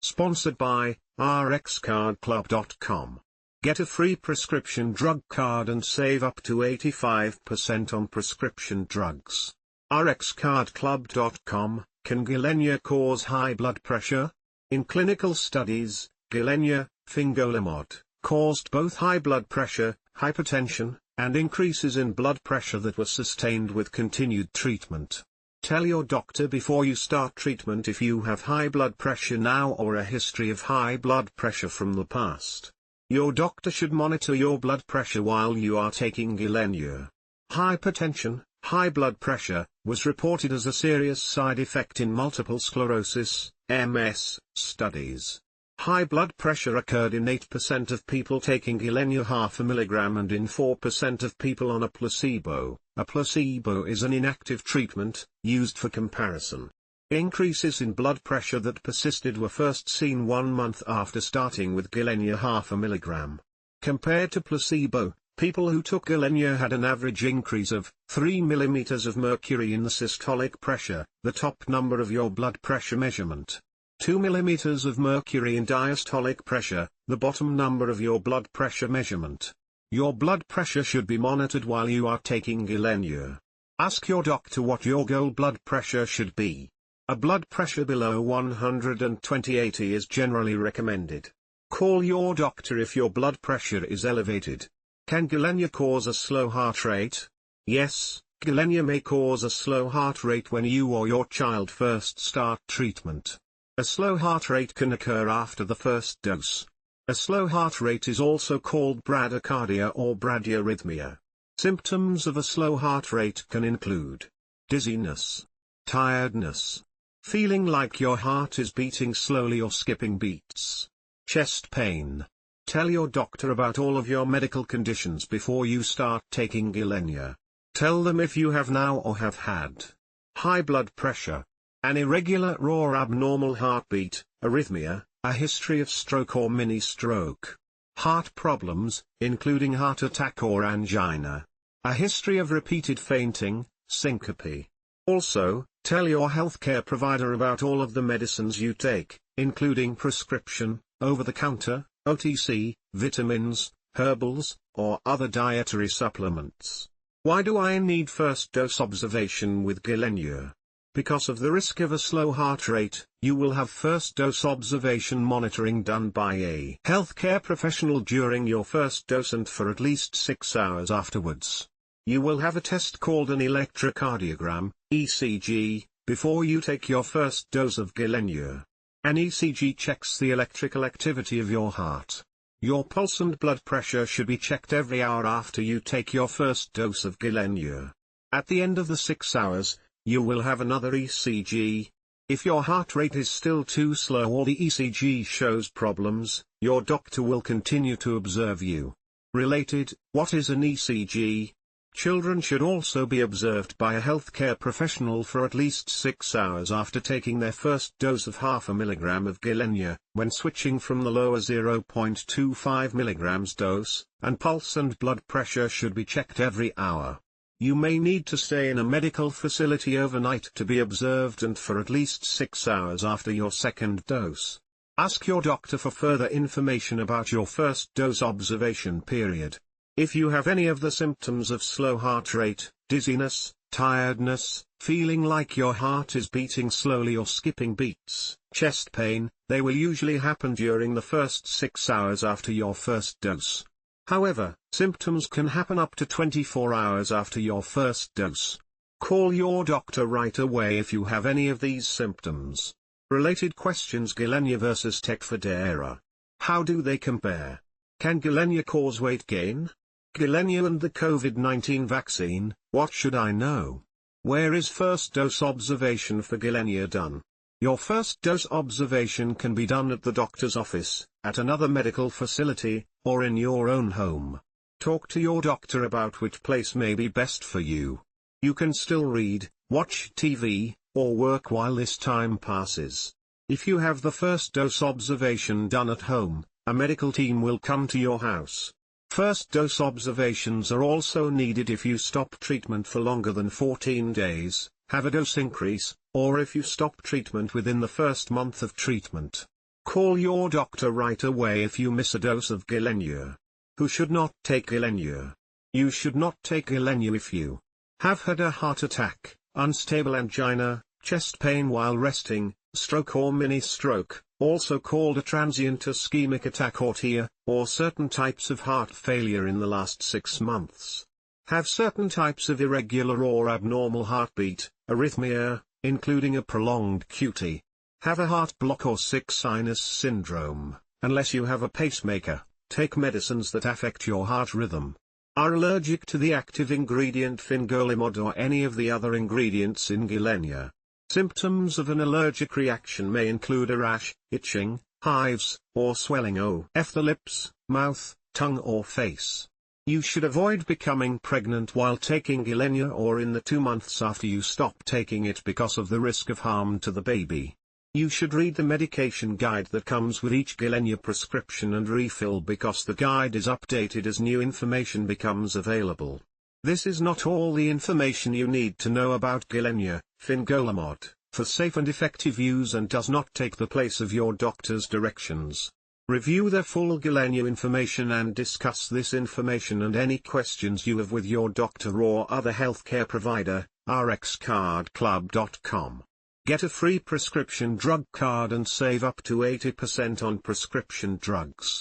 Sponsored by RxCardClub.com. Get a free prescription drug card and save up to 85% on prescription drugs. RxCardClub.com. Can Gilenya cause high blood pressure? In clinical studies, Gilenya, fingolimod, caused both high blood pressure, hypertension, and increases in blood pressure that were sustained with continued treatment. Tell your doctor before you start treatment if you have high blood pressure now or a history of high blood pressure from the past. Your doctor should monitor your blood pressure while you are taking Gilenya. Hypertension, high blood pressure, was reported as a serious side effect in multiple sclerosis, MS, studies. High blood pressure occurred in 8% of people taking Gilenya 0.5 mg and in 4% of people on a placebo. A placebo is an inactive treatment, used for comparison. Increases in blood pressure that persisted were first seen 1 month after starting with Gilenya 0.5 mg. Compared to placebo, people who took Gilenya had an average increase of 3 mm of mercury in the systolic pressure, the top number of your blood pressure measurement. 2 mm of mercury in diastolic pressure, the bottom number of your blood pressure measurement. Your blood pressure should be monitored while you are taking Gilenya. Ask your doctor what your goal blood pressure should be. A blood pressure below 120/80 is generally recommended. Call your doctor if your blood pressure is elevated. Can Gilenya cause a slow heart rate? Yes, Gilenya may cause a slow heart rate when you or your child first start treatment. A slow heart rate can occur after the first dose. A slow heart rate is also called bradycardia or bradyarrhythmiaa. Symptoms of a slow heart rate can include dizziness, tiredness, feeling like your heart is beating slowly or skipping beats, chest pain. Tell your doctor about all of your medical conditions before you start taking Gilenya. Tell them if you have now or have had high blood pressure, an irregular or abnormal heartbeat, arrhythmia, a history of stroke or mini-stroke, heart problems, including heart attack or angina, a history of repeated fainting, syncope. Also, tell your healthcare provider about all of the medicines you take, including prescription, over-the-counter, OTC, vitamins, herbals, or other dietary supplements. Why do I need first dose observation with Gilenya? Because of the risk of a slow heart rate, you will have first dose observation monitoring done by a healthcare professional during your first dose and for at least 6 hours afterwards. You will have a test called an electrocardiogram, ECG, before you take your first dose of Gilenya. An ECG checks the electrical activity of your heart. Your pulse and blood pressure should be checked every hour after you take your first dose of Gilenya. At the end of the 6 hours, you will have another ECG. If your heart rate is still too slow or the ECG shows problems, your doctor will continue to observe you. Related, what is an ECG? Children should also be observed by a healthcare professional for at least 6 hours after taking their first dose of 0.5 mg of Gilenya, when switching from the lower 0.25 mg dose, and pulse and blood pressure should be checked every hour. You may need to stay in a medical facility overnight to be observed and for at least 6 hours after your second dose. Ask your doctor for further information about your first dose observation period. If you have any of the symptoms of slow heart rate, dizziness, tiredness, feeling like your heart is beating slowly or skipping beats, chest pain, they will usually happen during the first 6 hours after your first dose. However, symptoms can happen up to 24 hours after your first dose. Call your doctor right away if you have any of these symptoms. Related questions: Gilenya versus Tecfidera. How do they compare? Can Gilenya cause weight gain? Gilenya and the COVID-19 vaccine, what should I know? Where is first dose observation for Gilenya done? Your first dose observation can be done at the doctor's office, at another medical facility, or in your own home. Talk to your doctor about which place may be best for you. You can still read, watch TV, or work while this time passes. If you have the first dose observation done at home, a medical team will come to your house. First dose observations are also needed if you stop treatment for longer than 14 days, have a dose increase, or if you stop treatment within the first month of treatment. Call your doctor right away if you miss a dose of Gilenya. Who should not take Gilenya? You should not take Gilenya if you have had a heart attack, unstable angina, chest pain while resting, stroke or mini-stroke, also called a transient ischemic attack or TIA, or certain types of heart failure in the last 6 months. Have certain types of irregular or abnormal heartbeat, arrhythmiaa, including a prolonged QT. Have a heart block or sick sinus syndrome. Unless you have a pacemaker, take medicines that affect your heart rhythm. Are allergic to the active ingredient fingolimod or any of the other ingredients in Gilenya. Symptoms of an allergic reaction may include a rash, itching, hives, or swelling of the lips, mouth, tongue or face. You should avoid becoming pregnant while taking Gilenya or in the 2 months after you stop taking it because of the risk of harm to the baby. You should read the medication guide that comes with each Gilenya prescription and refill because the guide is updated as new information becomes available. This is not all the information you need to know about Gilenya, fingolimod, for safe and effective use and does not take the place of your doctor's directions. Review the full Gilenya information and discuss this information and any questions you have with your doctor or other healthcare provider, rxcardclub.com. Get a free prescription drug card and save up to 80% on prescription drugs.